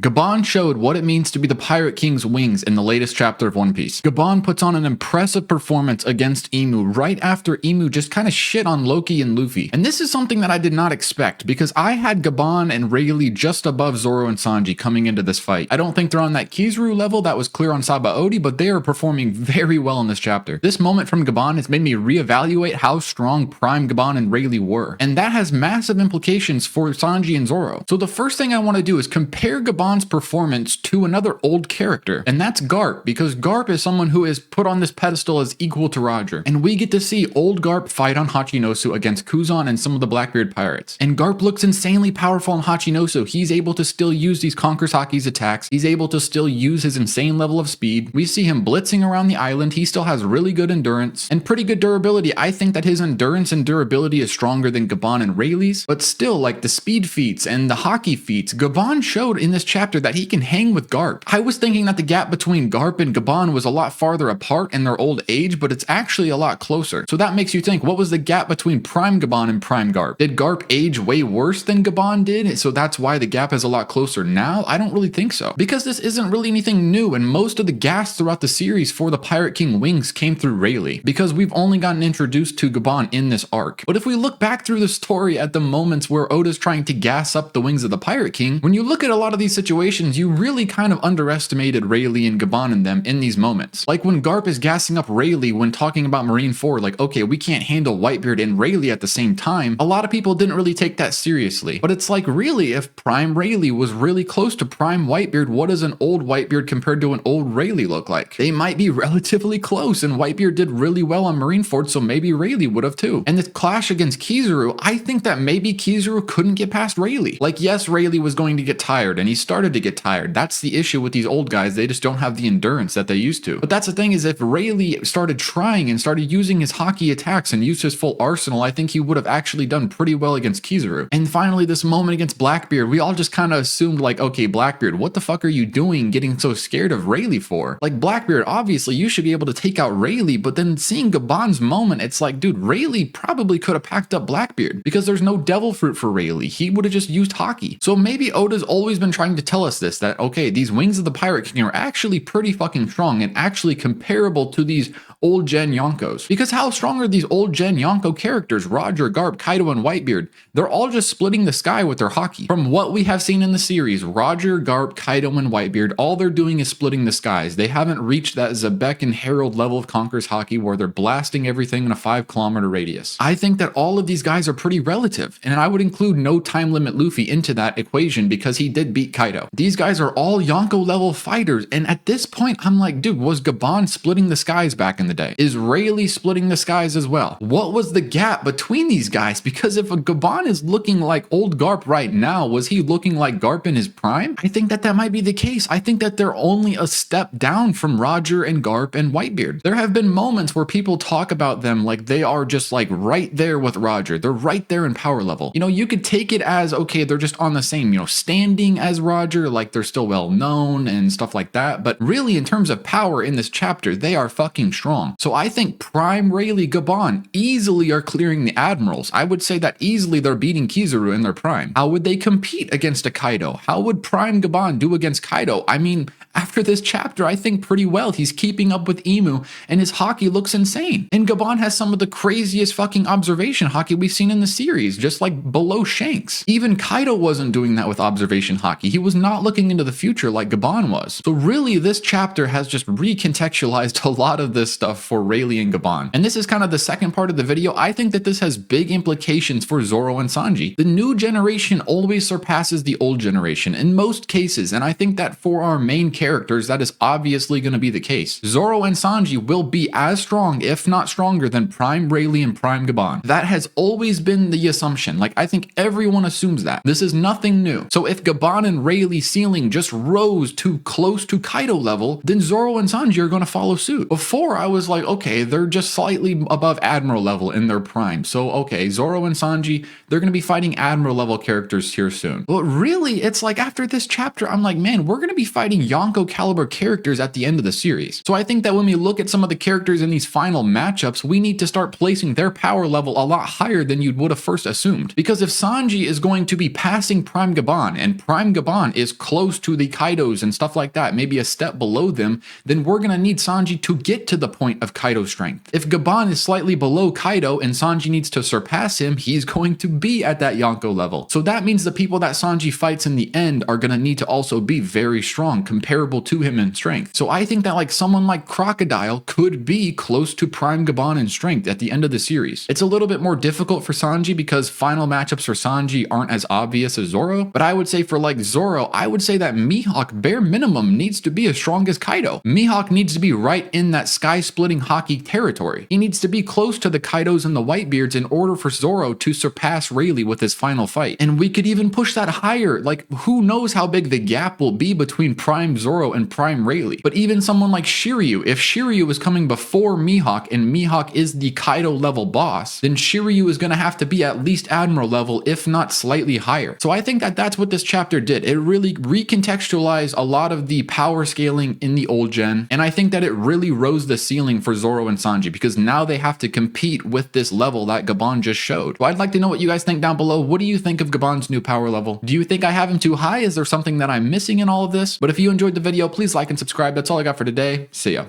Gaban showed what it means to be the Pirate King's wings in the latest chapter of One Piece. Gaban puts on an impressive performance against Imu right after Imu just kind of shit on Loki and Luffy. And this is something that I did not expect because I had Gaban and Rayleigh just above Zoro and Sanji coming into this fight. I don't think they're on that Kizaru level that was clear on Sabaody, but they are performing very well in this chapter. This moment from Gaban has made me reevaluate how strong Prime Gaban and Rayleigh were. And that has massive implications for Sanji and Zoro. So the first thing I want to do is compare Gaban's performance to another old character, and that's Garp, because Garp is someone who is put on this pedestal as equal to Roger, and we get to see old Garp fight on Hachinosu against Kuzan and some of the Blackbeard pirates. And Garp looks insanely powerful on Hachinosu. He's able to still use these Conquers Haki's attacks. He's able to still use his insane level of speed. We see him blitzing around the island. He still has really good endurance and pretty good durability. I think that his endurance and durability is stronger than Gaban and Rayleigh's, but still, like the speed feats and the hockey feats, Gaban showed in this chapter that he can hang with Garp. I was thinking that the gap between Garp and Gaban was a lot farther apart in their old age, but it's actually a lot closer. So that makes you think, what was the gap between Prime Gaban and Prime Garp? Did Garp age way worse than Gaban did? So that's why the gap is a lot closer now? I don't really think so. Because this isn't really anything new, and most of the gas throughout the series for the Pirate King wings came through Rayleigh, because we've only gotten introduced to Gaban in this arc. But if we look back through the story at the moments where Oda's trying to gas up the wings of the Pirate King, when you look at a lot of these situations, you really kind of underestimated Rayleigh and Gaban in them in these moments. Like when Garp is gassing up Rayleigh when talking about Marine 4, like, okay, we can't handle Whitebeard and Rayleigh at the same time, a lot of people didn't really take that seriously. But it's like, really, if Prime Rayleigh was really close to Prime Whitebeard, what does an old Whitebeard compared to an old Rayleigh look like? They might be relatively close, and Whitebeard did really well on Marineford, so maybe Rayleigh would have too. And this clash against Kizaru, I think that maybe Kizaru couldn't get past Rayleigh. Like, yes, Rayleigh was going to get tired, and he started to get tired. That's the issue with these old guys. They just don't have the endurance that they used to. But that's the thing, is if Rayleigh started trying and started using his hockey attacks and used his full arsenal, I think he would have actually done pretty well against Kizaru. And finally, this moment against Blackbeard, we all just kind of assumed like, okay, Blackbeard, what the fuck are you doing getting so scared of Rayleigh for? Like, Blackbeard, obviously you should be able to take out Rayleigh, but then seeing Gaban's moment, it's like, dude, Rayleigh probably could have packed up Blackbeard because there's no devil fruit for Rayleigh. He would have just used hockey. So maybe Oda's always been trying to tell us this, that okay, these wings of the Pirate King are actually pretty fucking strong and actually comparable to these old gen Yonkos. Because how strong are these old gen Yonko characters? Roger, Garp, Kaido, and Whitebeard. They're all just splitting the sky with their hockey. From what we have seen in the series, Roger, Garp, Kaido, and Whitebeard, all they're doing is splitting the skies. They haven't reached that Zebek and Herald level of Conqueror's hockey where they're blasting everything in a 5-kilometer radius. I think that all of these guys are pretty relative, and I would include No Time Limit Luffy into that equation because he did beat Kaido. These guys are all Yonko level fighters, and at this point, I'm like, dude, was Gaban splitting the skies back in the day? Is Rayleigh splitting the skies as well? What was the gap between these guys? Because if a Gaban is looking like old Garp right now, was he looking like Garp in his prime? I think that that might be the case. I think that they're only a step down from Roger and Garp and Whitebeard. There have been moments where people talk about them like they are just like right there with Roger. They're right there in power level. You know, you could take it as, okay, they're just on the same, standing as Roger, like they're still well known and stuff like that. But really, in terms of power in this chapter, they are fucking strong. So I think Prime Rayleigh Gaban easily are clearing the Admirals. I would say that easily they're beating Kizaru in their prime. How would they compete against a Kaido? How would Prime Gaban do against Kaido? I mean, after this chapter, I think pretty well. He's keeping up with Imu, and his hockey looks insane. And Gaban has some of the craziest fucking observation hockey we've seen in the series, just like below Shanks. Even Kaido wasn't doing that with observation hockey. He was not looking into the future like Gaban was. So really, this chapter has just recontextualized a lot of this stuff for Rayleigh and Gaban. And this is kind of the second part of the video. I think that this has big implications for Zoro and Sanji. The new generation always surpasses the old generation in most cases, and I think that for our main characters, that is obviously going to be the case. Zoro and Sanji will be as strong, if not stronger, than Prime Rayleigh and Prime Gaban. That has always been the assumption. Like, I think everyone assumes that. This is nothing new. So if Gaban and Rayleigh's ceiling just rose too close to Kaido level, then Zoro and Sanji are going to follow suit. Before, I was like, okay, they're just slightly above Admiral level in their prime. So, okay, Zoro and Sanji, they're going to be fighting Admiral level characters here soon. But really, it's like after this chapter, I'm like, man, we're going to be fighting Yonko caliber characters at the end of the series. So I think that when we look at some of the characters in these final matchups, we need to start placing their power level a lot higher than you would have first assumed. Because if Sanji is going to be passing Prime Gaban, and Prime Gaban is close to the Kaidos and stuff like that, maybe a step below them, then we're gonna need Sanji to get to the point of Kaido strength. If Gaban is slightly below Kaido and Sanji needs to surpass him, he's going to be at that Yonko level. So that means the people that Sanji fights in the end are gonna need to also be very strong, comparable to him in strength. So I think that like someone like Crocodile could be close to Prime Gaban in strength at the end of the series. It's a little bit more difficult for Sanji because final matchups for Sanji aren't as obvious as Zoro, but I would say for like Zoro, I would say that Mihawk bare minimum needs to be as strong as Kaido. Mihawk needs to be right in that sky-splitting hockey territory. He needs to be close to the Kaidos and the Whitebeards in order for Zoro to surpass Rayleigh with his final fight. And we could even push that higher, like who knows how big the gap will be between Prime Zoro and Prime Rayleigh. But even someone like Shiryu, if Shiryu is coming before Mihawk and Mihawk is the Kaido level boss, then Shiryu is going to have to be at least Admiral level, if not slightly higher. So I think that that's what this chapter did. It really recontextualized a lot of the power scaling in the old gen, and I think that it really rose the ceiling for Zoro and Sanji because now they have to compete with this level that Gaban just showed. So I'd like to know what you guys think down below. What do you think of Gaban's new power level? Do you think I have him too high? Is there something that I'm missing in all of this? But if you enjoyed the video, please like and subscribe. That's all I got for today. See ya.